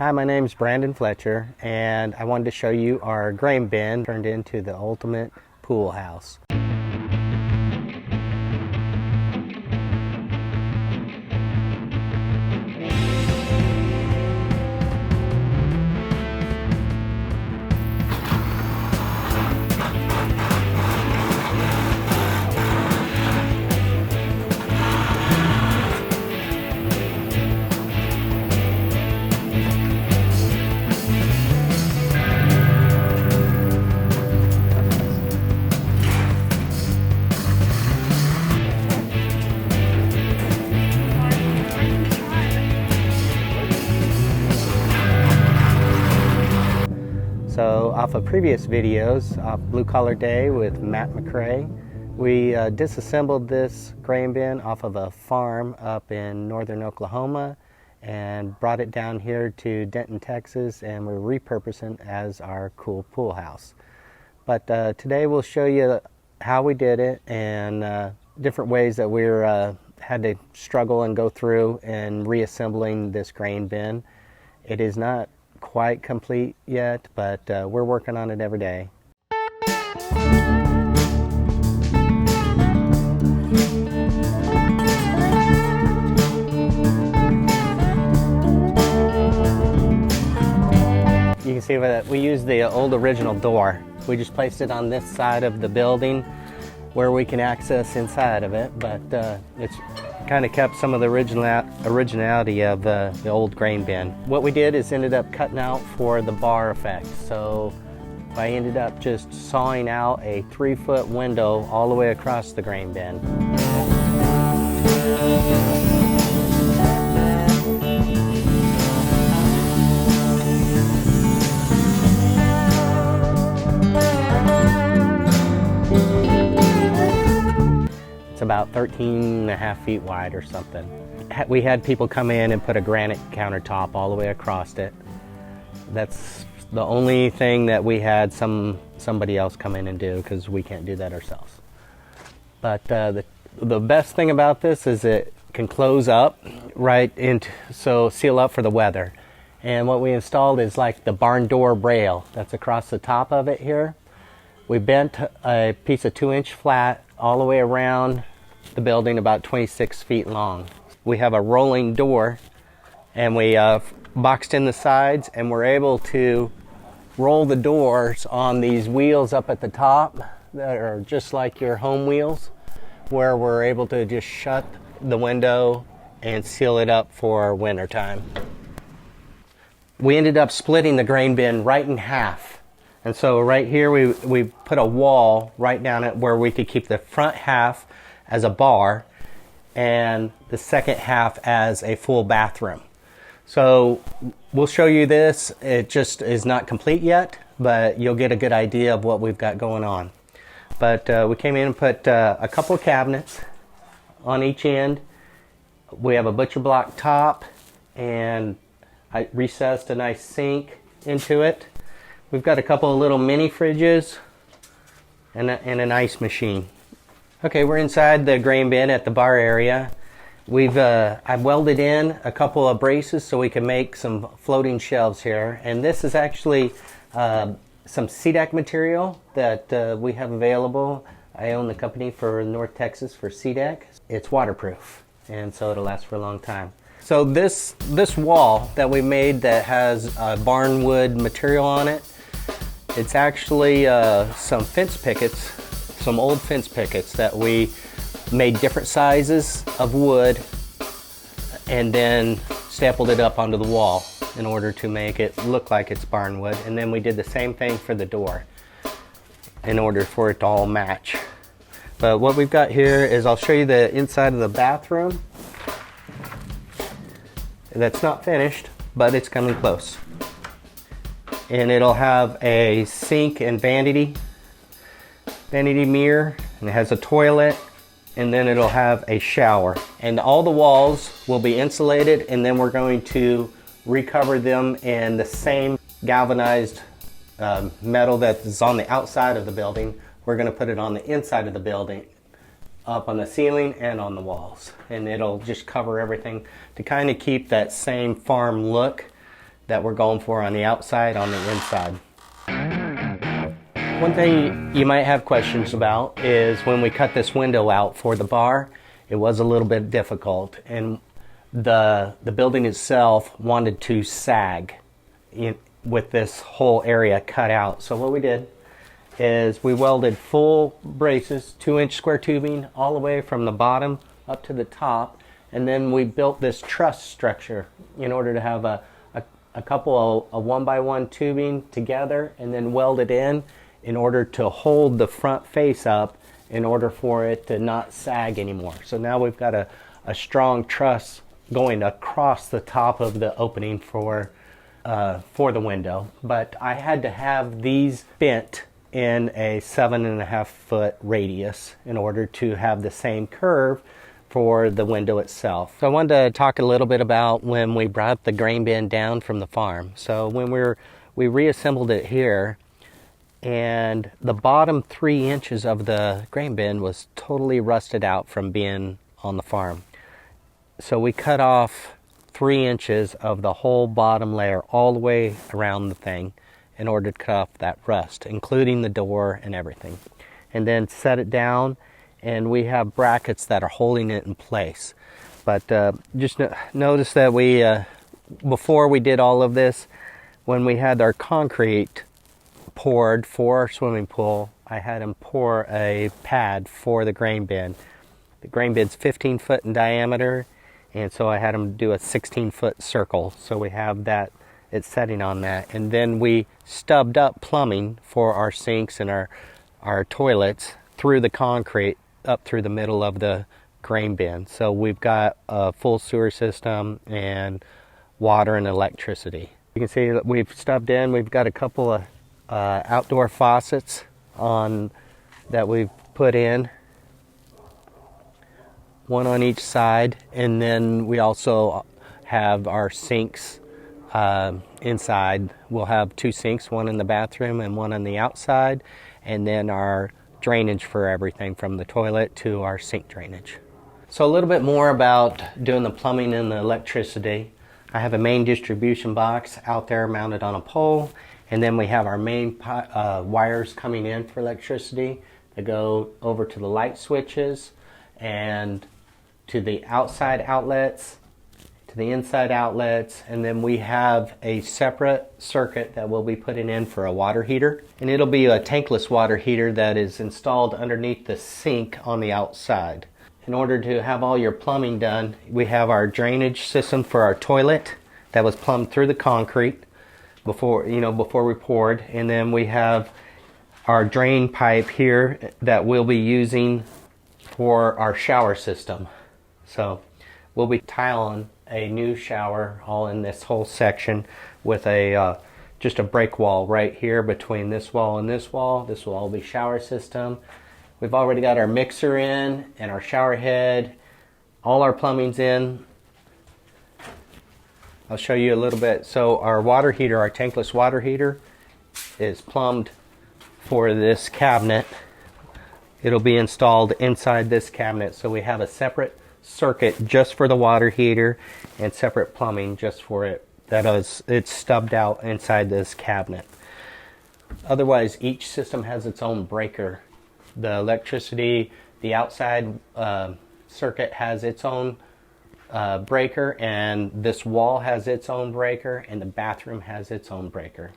Hi, my name's Brandon Fletcher, and I wanted to show you our grain bin turned into the ultimate pool house. So off of previous videos, off Blue Collar Day with Matt McRae, we disassembled this grain bin off of a farm up in northern Oklahoma and brought it down here to Denton, Texas, and we're repurposing it as our cool pool house. But today we'll show you how we did it and different ways that we had to struggle and go through in reassembling this grain bin. It is not quite complete yet, but we're working on it every day. You can see that we used the old original door. We just placed it on this side of the building where we can access inside of it, but it's kind of kept some of the originality of the old grain bin. What we did is ended up cutting out for the bar effect. So I ended up just sawing out a 3-foot window all the way across the grain bin. About 13.5 feet wide or something. We had people come in and put a granite countertop all the way across it. That's the only thing that we had somebody else come in and do, because we can't do that ourselves. But the best thing about this is it can close up right into, so seal up for the weather. And what we installed is like the barn door rail that's across the top of it here. We bent a piece of 2-inch flat all the way around the building, about 26 feet long. We have a rolling door, and we boxed in the sides, and we're able to roll the doors on these wheels up at the top that are just like your home wheels, where we're able to just shut the window and seal it up for winter time. We ended up splitting the grain bin right in half. And so right here we put a wall right down it where we could keep the front half as a bar and the second half as a full bathroom. So we'll show you this. It just is not complete yet, but you'll get a good idea of what we've got going on. But we came in and put a couple of cabinets on each end. We have a butcher block top, and I recessed a nice sink into it. We've got a couple of little mini fridges and an ice machine. Okay, we're inside the grain bin at the bar area. I've welded in a couple of braces so we can make some floating shelves here. And this is actually some CDEC material that we have available. I own the company for North Texas for CDEC. It's waterproof, and so it'll last for a long time. So this wall that we made that has barnwood material on it, it's actually some fence pickets, some old fence pickets that we made different sizes of wood and then stapled it up onto the wall in order to make it look like it's barnwood. And then we did the same thing for the door in order for it to all match. But what we've got here is, I'll show you the inside of the bathroom. That's not finished, but it's coming close. And it'll have a sink and vanity mirror, and it has a toilet, and then it'll have a shower. And all the walls will be insulated, and then we're going to recover them in the same galvanized metal that is on the outside of the building. We're going to put it on the inside of the building, up on the ceiling and on the walls, and it'll just cover everything to kind of keep that same farm look that we're going for on the outside, on the inside. One thing you might have questions about is when we cut this window out for the bar, it was a little bit difficult, and the building itself wanted to sag with this whole area cut out. So what we did is we welded full braces, 2-inch square tubing, all the way from the bottom up to the top, and then we built this truss structure in order to have a couple of 1x1 tubing together and then welded in order to hold the front face up in order for it to not sag anymore. So now we've got a strong truss going across the top of the opening for the window. But I had to have these bent in a 7.5 foot radius in order to have the same curve for the window itself. So I wanted to talk a little bit about when we brought the grain bin down from the farm. So when we reassembled it here, and the bottom 3 inches of the grain bin was totally rusted out from being on the farm. So we cut off 3 inches of the whole bottom layer all the way around the thing in order to cut off that rust, including the door and everything. And then set it down, and we have brackets that are holding it in place. But just notice that we, before we did all of this, when we had our concrete poured for our swimming pool, I had him pour a pad for the grain bin. The grain bin's 15 foot in diameter, and so I had him do a 16-foot circle. So we have that, it's setting on that. And then we stubbed up plumbing for our sinks and our toilets through the concrete up through the middle of the grain bin. So we've got a full sewer system and water and electricity. You can see that we've stubbed in. We've got a couple of outdoor faucets that we've put in, one on each side, and then we also have our sinks inside. We'll have 2 sinks, one in the bathroom and one on the outside, and then our drainage for everything from the toilet to our sink drainage. So a little bit more about doing the plumbing and the electricity. I have a main distribution box out there mounted on a pole, and then we have our main wires coming in for electricity that go over to the light switches and to the outside outlets, to the inside outlets, and then we have a separate circuit that we'll be putting in for a water heater. And it'll be a tankless water heater that is installed underneath the sink on the outside. In order to have all your plumbing done, we have our drainage system for our toilet that was plumbed through the concrete before we poured, and then we have our drain pipe here that we'll be using for our shower system. So we'll be tiling a new shower all in this whole section with just a break wall right here between this wall and this wall. This will all be shower system. We've already got our mixer in and our shower head. All our plumbing's in. I'll show you a little bit. So our water heater, our tankless water heater, is plumbed for this cabinet. It'll be installed inside this cabinet. So we have a separate circuit just for the water heater and separate plumbing just for it. It's stubbed out inside this cabinet. Otherwise, each system has its own breaker. The electricity, the outside circuit has its own breaker, and this wall has its own breaker, and the bathroom has its own breaker.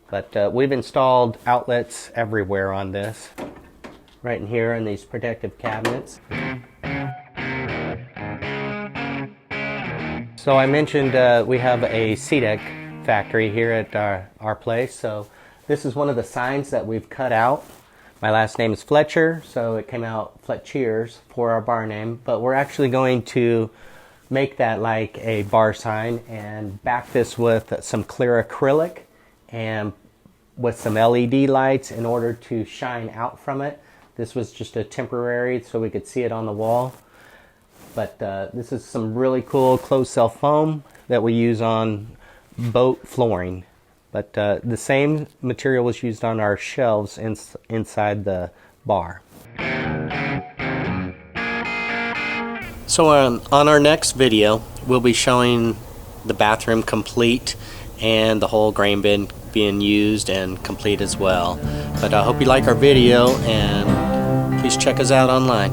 But we've installed outlets everywhere on this, right in here in these protective cabinets. So I mentioned we have a CDEC factory here at our place. So this is one of the signs that we've cut out. My last name is Fletcher, so it came out Fletchers for our bar name. But we're actually going to make that like a bar sign and back this with some clear acrylic and with some LED lights in order to shine out from it. This was just a temporary so we could see it on the wall. But this is some really cool closed cell foam that we use on boat flooring. But the same material was used on our shelves inside the bar. So on our next video, we'll be showing the bathroom complete and the whole grain bin being used and complete as well. But I hope you like our video, and please check us out online.